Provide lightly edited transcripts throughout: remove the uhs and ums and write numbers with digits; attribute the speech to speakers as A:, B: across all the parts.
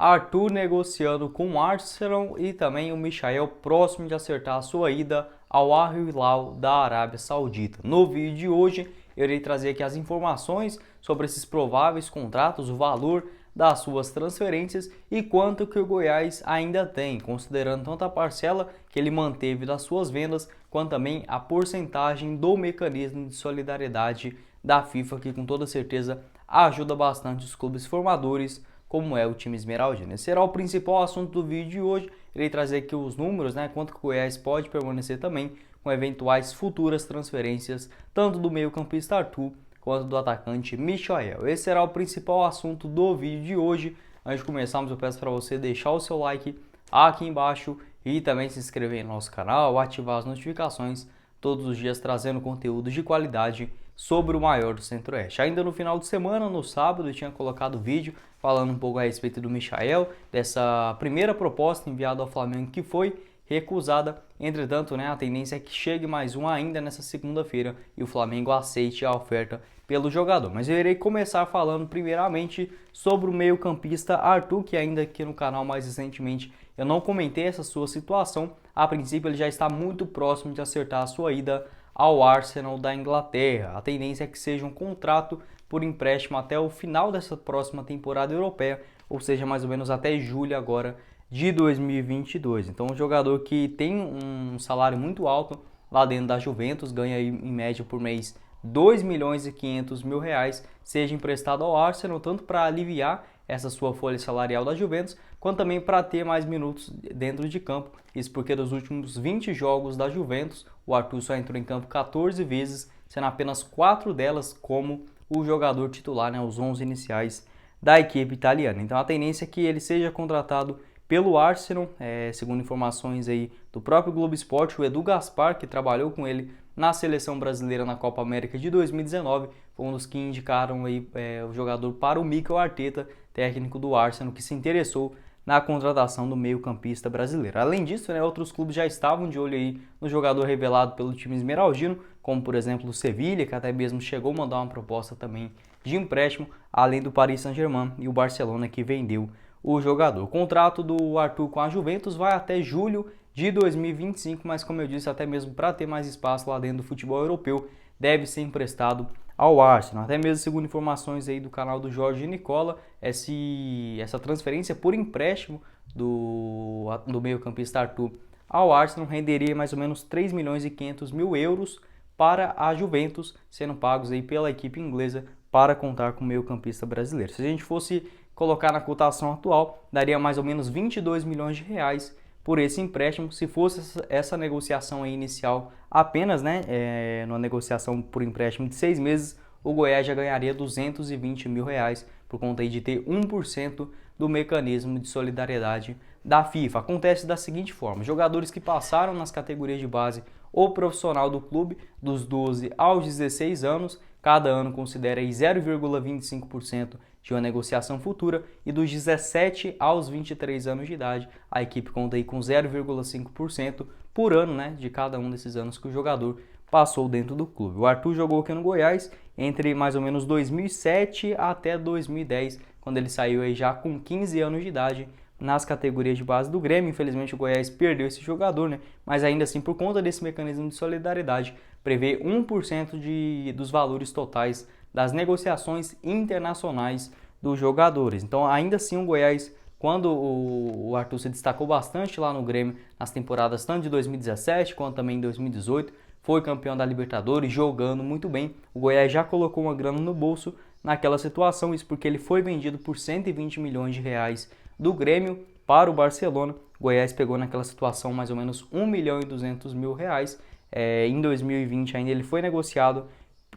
A: Arthur negociando com o Arsenal e também o Michael próximo de acertar a sua ida ao Al Hilal da Arábia Saudita. No vídeo de hoje eu irei trazer aqui as informações sobre esses prováveis contratos, o valor das suas transferências e quanto que o Goiás ainda tem, considerando tanto a parcela que ele manteve das suas vendas, quanto também a porcentagem do mecanismo de solidariedade da FIFA, que com toda certeza ajuda bastante os clubes formadores, como é o time esmeraldino. Esse será o principal assunto do vídeo de hoje. Irei trazer aqui os números, quanto que o Goiás pode permanecer também com eventuais futuras transferências, tanto do meio-campista Arthur quanto do atacante Michael. Esse será o principal assunto do vídeo de hoje. Antes de começarmos, eu peço para você deixar o seu like aqui embaixo e também se inscrever no nosso canal, ativar as notificações, todos os dias trazendo conteúdos de qualidade sobre o maior do Centro-Oeste. Ainda no final de semana, no sábado, eu tinha colocado vídeo falando um pouco a respeito do Michael, dessa primeira proposta enviada ao Flamengo que foi recusada. Entretanto, a tendência é que chegue mais um ainda nessa segunda-feira e o Flamengo aceite a oferta pelo jogador. Mas eu irei começar falando primeiramente sobre o meio-campista Arthur, que ainda aqui no canal mais recentemente eu não comentei essa sua situação. A princípio ele já está muito próximo de acertar a sua ida ao Arsenal da Inglaterra. A tendência é que seja um contrato por empréstimo até o final dessa próxima temporada europeia, ou seja, mais ou menos até julho agora de 2022. Então, um jogador que tem um salário muito alto lá dentro da Juventus, ganha aí, em média por mês 2 milhões e 500 mil reais, seja emprestado ao Arsenal, tanto para aliviar essa sua folha salarial da Juventus, quanto também para ter mais minutos dentro de campo. Isso porque dos últimos 20 jogos da Juventus, o Arthur só entrou em campo 14 vezes, sendo apenas 4 delas como o jogador titular, os 11 iniciais da equipe italiana. Então a tendência é que ele seja contratado pelo Arsenal, segundo informações aí do próprio Globo Esporte, o Edu Gaspar, que trabalhou com ele na seleção brasileira na Copa América de 2019, foi um dos que indicaram aí, o jogador para o Mikel Arteta, técnico do Arsenal, que se interessou na contratação do meio-campista brasileiro. Além disso, outros clubes já estavam de olho aí no jogador revelado pelo time esmeraldino, como por exemplo o Sevilha, que até mesmo chegou a mandar uma proposta também de empréstimo, além do Paris Saint-Germain e o Barcelona, que vendeu o jogador. O contrato do Arthur com a Juventus vai até julho de 2025, mas como eu disse, até mesmo para ter mais espaço lá dentro do futebol europeu, deve ser emprestado ao Arsenal. Até mesmo segundo informações aí do canal do Jorge Nicola, essa transferência por empréstimo do meio-campista Arthur ao Arsenal renderia mais ou menos 3 milhões e 500 mil euros para a Juventus, sendo pagos aí pela equipe inglesa para contar com o meio-campista brasileiro. Se a gente fosse colocar na cotação atual, daria mais ou menos 22 milhões de reais por esse empréstimo. Se fosse essa negociação aí inicial apenas, numa negociação por empréstimo de 6 meses, o Goiás já ganharia 220 mil reais por conta aí de ter 1% do mecanismo de solidariedade da FIFA. Acontece da seguinte forma: jogadores que passaram nas categorias de base ou profissional do clube dos 12 aos 16 anos, cada ano considera aí 0,25% de uma negociação futura, e dos 17 aos 23 anos de idade, a equipe conta aí com 0,5% por ano, de cada um desses anos que o jogador passou dentro do clube. O Arthur jogou aqui no Goiás entre mais ou menos 2007 até 2010, quando ele saiu aí já com 15 anos de idade nas categorias de base do Grêmio. Infelizmente o Goiás perdeu esse jogador, mas ainda assim, por conta desse mecanismo de solidariedade, prevê 1% dos valores totais das negociações internacionais dos jogadores. Então, ainda assim, o Goiás, quando o Arthur se destacou bastante lá no Grêmio, nas temporadas tanto de 2017 quanto também em 2018, foi campeão da Libertadores, jogando muito bem. O Goiás já colocou uma grana no bolso naquela situação, isso porque ele foi vendido por 120 milhões de reais do Grêmio para o Barcelona. O Goiás pegou naquela situação mais ou menos 1 milhão e 200 mil reais. Em 2020 ainda ele foi negociado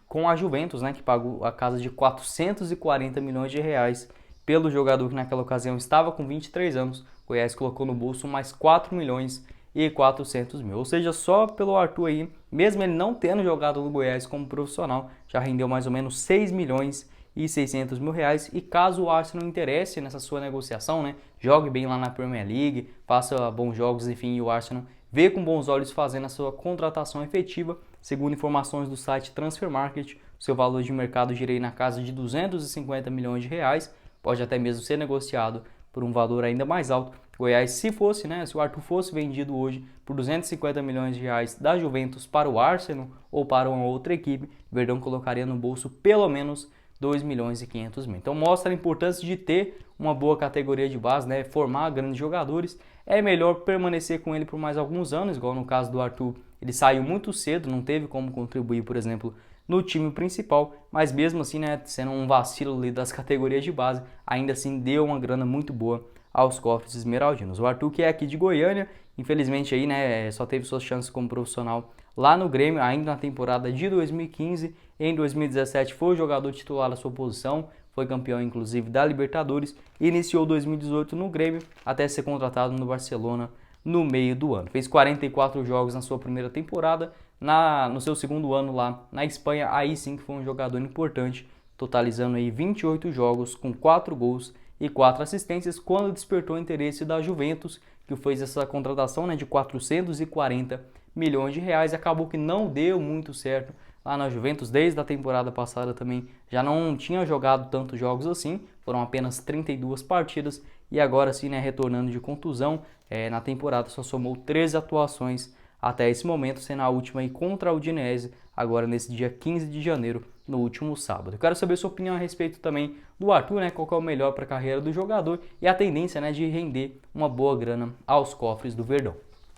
A: com a Juventus, que pagou a casa de 440 milhões de reais pelo jogador que naquela ocasião estava com 23 anos. O Goiás colocou no bolso mais 4 milhões e 400 mil. Ou seja, só pelo Arthur aí, mesmo ele não tendo jogado no Goiás como profissional, já rendeu mais ou menos 6 milhões e 600 mil reais. E caso o Arsenal interesse nessa sua negociação, jogue bem lá na Premier League, faça bons jogos, enfim, e o Arsenal vê com bons olhos fazendo a sua contratação efetiva, segundo informações do site Transfer Market, o seu valor de mercado gira aí na casa de 250 milhões de reais, pode até mesmo ser negociado por um valor ainda mais alto. Goiás, se o Arthur fosse vendido hoje por 250 milhões de reais da Juventus para o Arsenal ou para uma outra equipe, o Verdão colocaria no bolso pelo menos 2 milhões e 500 mil. Então mostra a importância de ter uma boa categoria de base, né? Formar grandes jogadores. É melhor permanecer com ele por mais alguns anos, igual no caso do Arthur, ele saiu muito cedo, não teve como contribuir, por exemplo, no time principal, mas mesmo assim, né, sendo um vacilo ali das categorias de base, ainda assim deu uma grana muito boa aos cofres esmeraldinos. O Arthur, que é aqui de Goiânia, infelizmente aí, né, só teve suas chances como profissional lá no Grêmio, ainda na temporada de 2015. Em 2017 foi o jogador titular da sua posição, foi campeão inclusive da Libertadores, e iniciou 2018 no Grêmio até ser contratado no Barcelona no meio do ano. Fez 44 jogos na sua primeira temporada, no seu segundo ano lá na Espanha, aí sim que foi um jogador importante, totalizando aí 28 jogos com 4 gols e 4 assistências, quando despertou o interesse da Juventus, que fez essa contratação, né, de 440 milhões de reais. Acabou que não deu muito certo lá na Juventus, desde a temporada passada também já não tinha jogado tantos jogos assim, foram apenas 32 partidas, e agora sim, né, retornando de contusão, na temporada só somou 13 atuações até esse momento, sendo a última aí contra a Udinese, agora nesse dia 15 de janeiro, no último sábado. Eu quero saber sua opinião a respeito também do Arthur, né? Qual que é o melhor para a carreira do jogador e a tendência, né, de render uma boa grana aos cofres do Verdão.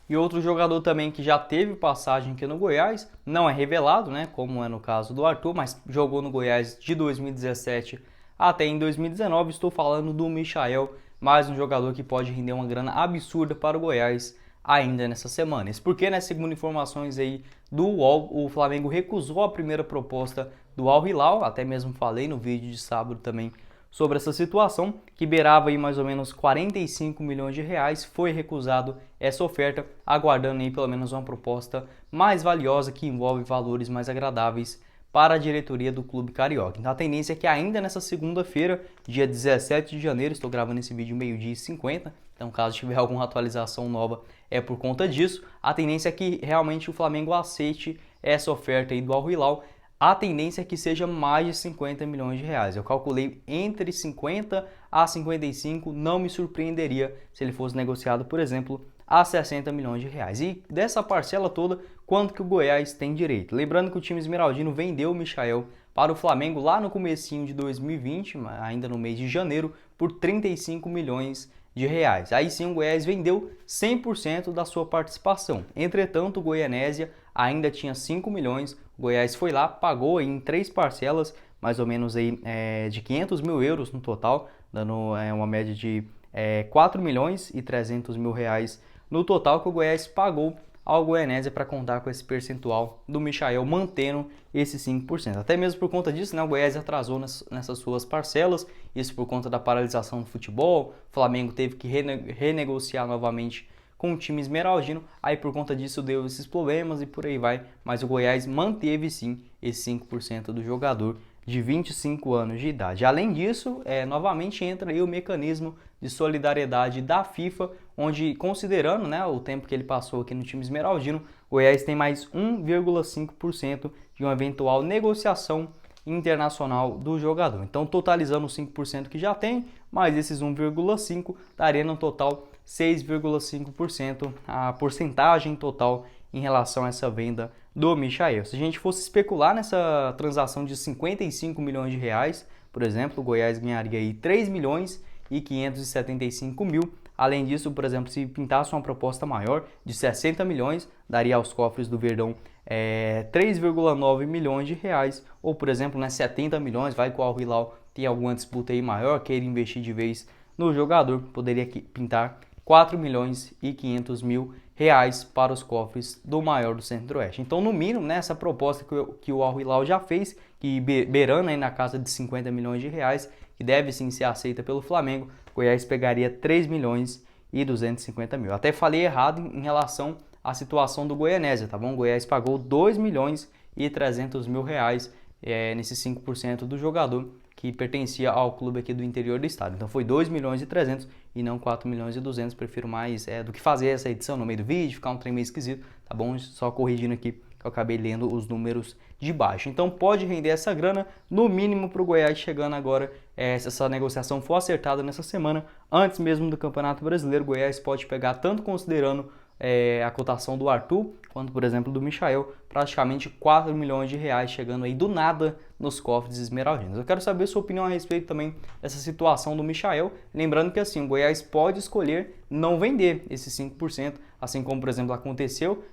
A: E outro jogador também que já teve passagem aqui no Goiás, não é revelado, né, como é no caso do Arthur, mas jogou no Goiás de 2017 até em 2019, estou falando do Michael, mais um jogador que pode render uma grana absurda para o Goiás ainda nessa semana. Isso porque, né, segundo informações aí do UOL, o Flamengo recusou a primeira proposta do Al Hilal, até mesmo falei no vídeo de sábado também sobre essa situação, que beirava aí mais ou menos 45 milhões de reais, foi recusado essa oferta, aguardando aí pelo menos uma proposta mais valiosa que envolve valores mais agradáveis para a diretoria do clube carioca. Então a tendência é que ainda nessa segunda-feira, dia 17 de janeiro, estou gravando esse vídeo meio-dia e 50, então caso tiver alguma atualização nova é por conta disso, a tendência é que realmente o Flamengo aceite essa oferta aí do Al Hilal. A tendência é que seja mais de 50 milhões de reais. Eu calculei entre 50 a 55, não me surpreenderia se ele fosse negociado, por exemplo, a 60 milhões de reais. E dessa parcela toda, quanto que o Goiás tem direito? Lembrando que o time esmeraldino vendeu o Michael para o Flamengo lá no comecinho de 2020, ainda no mês de janeiro, por 35 milhões de reais. Aí sim o Goiás vendeu 100% da sua participação. Entretanto, o Goianésia ainda tinha 5 milhões. O Goiás foi lá, pagou em 3 parcelas, mais ou menos aí, de 500 mil euros no total, dando uma média de 4 milhões e 300 mil reais no total que o Goiás pagou ao Goianésia para contar com esse percentual do Michael, mantendo esse 5%. Até mesmo por conta disso, né, o Goiás atrasou nessas suas parcelas, isso por conta da paralisação do futebol. O Flamengo teve que renegociar novamente com o time esmeraldino, aí por conta disso deu esses problemas e por aí vai, mas o Goiás manteve sim esse 5% do jogador de 25 anos de idade. Além disso, novamente entra aí o mecanismo de solidariedade da FIFA, onde, considerando, né, o tempo que ele passou aqui no time esmeraldino, o Goiás tem mais 1,5% de uma eventual negociação internacional do jogador. Então, totalizando os 5% que já tem, mais esses 1,5% daria no total 6,5% a porcentagem total em relação a essa venda do Michael. Se a gente fosse especular nessa transação de 55 milhões de reais, por exemplo, o Goiás ganharia aí 3 milhões e 575 mil. Além disso, por exemplo, se pintasse uma proposta maior de 60 milhões, daria aos cofres do Verdão 3,9 milhões de reais. Ou, por exemplo, 70 milhões, vai que o Al Hilal tem alguma disputa aí maior, queira investir de vez no jogador, poderia pintar 4 milhões e 500 mil reais para os cofres do maior do Centro-Oeste. Então, no mínimo, né, essa proposta que o Al Hilal já fez, que beirando aí na casa de 50 milhões de reais, que deve sim ser aceita pelo Flamengo, Goiás pegaria 3 milhões e 250 mil. Até falei errado em relação à situação do Goianésia, tá bom? O Goiás pagou 2 milhões e 300 mil reais nesses 5% do jogador que pertencia ao clube aqui do interior do estado. Então foi 2 milhões e 300 e não 4 milhões e 200. Prefiro mais do que fazer essa edição no meio do vídeo, ficar um trem meio esquisito, tá bom? Só corrigindo aqui que eu acabei lendo os números de baixo. Então pode render essa grana, no mínimo para o Goiás chegando agora, se essa negociação for acertada nessa semana, antes mesmo do Campeonato Brasileiro, o Goiás pode pegar, tanto considerando a cotação do Arthur, quanto por exemplo do Michael, praticamente 4 milhões de reais chegando aí do nada nos cofres esmeraldinos. Eu quero saber sua opinião a respeito também dessa situação do Michael, lembrando que assim, o Goiás pode escolher não vender esses 5%, assim como por exemplo aconteceu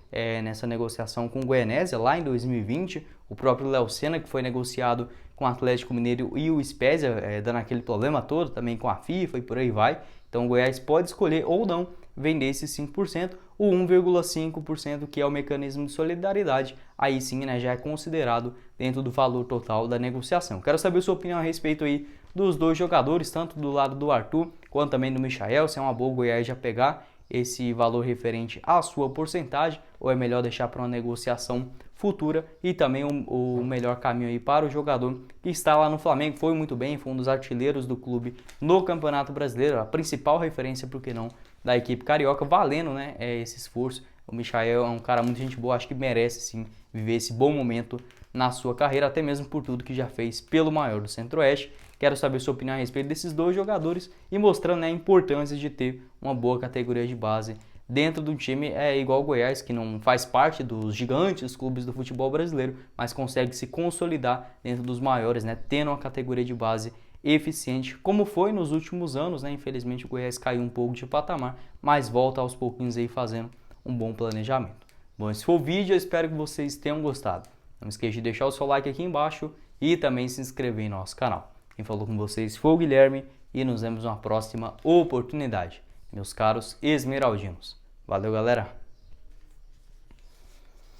A: nessa negociação com o Goianésia lá em 2020, o próprio Léo Senna, que foi negociado com o Atlético Mineiro e o Spezia, dando aquele problema todo também com a FIFA e por aí vai. Então o Goiás pode escolher ou não vender esses 5%, o 1,5% que é o mecanismo de solidariedade, aí sim, né, já é considerado dentro do valor total da negociação. Quero saber sua opinião a respeito aí dos dois jogadores, tanto do lado do Arthur quanto também do Michael, se é uma boa o Goiás já pegar esse valor referente à sua porcentagem, ou é melhor deixar para uma negociação futura, e também o melhor caminho aí para o jogador que está lá no Flamengo, foi muito bem, foi um dos artilheiros do clube no Campeonato Brasileiro, a principal referência, por que não, da equipe carioca, valendo, né, esse esforço. O Michael é um cara muito gente boa, acho que merece sim viver esse bom momento na sua carreira, até mesmo por tudo que já fez pelo maior do Centro-Oeste. Quero saber sua opinião a respeito desses dois jogadores e mostrando, né, a importância de ter uma boa categoria de base dentro do time, igual o Goiás, que não faz parte dos gigantes clubes do futebol brasileiro, mas consegue se consolidar dentro dos maiores, né, tendo uma categoria de base eficiente, como foi nos últimos anos, né? Infelizmente o Goiás caiu um pouco de patamar, mas volta aos pouquinhos aí fazendo um bom planejamento. Bom, esse foi o vídeo, eu espero que vocês tenham gostado. Não esqueça de deixar o seu like aqui embaixo e também se inscrever em nosso canal. Quem falou com vocês foi o Guilherme e nos vemos numa próxima oportunidade, meus caros esmeraldinos. Valeu, galera!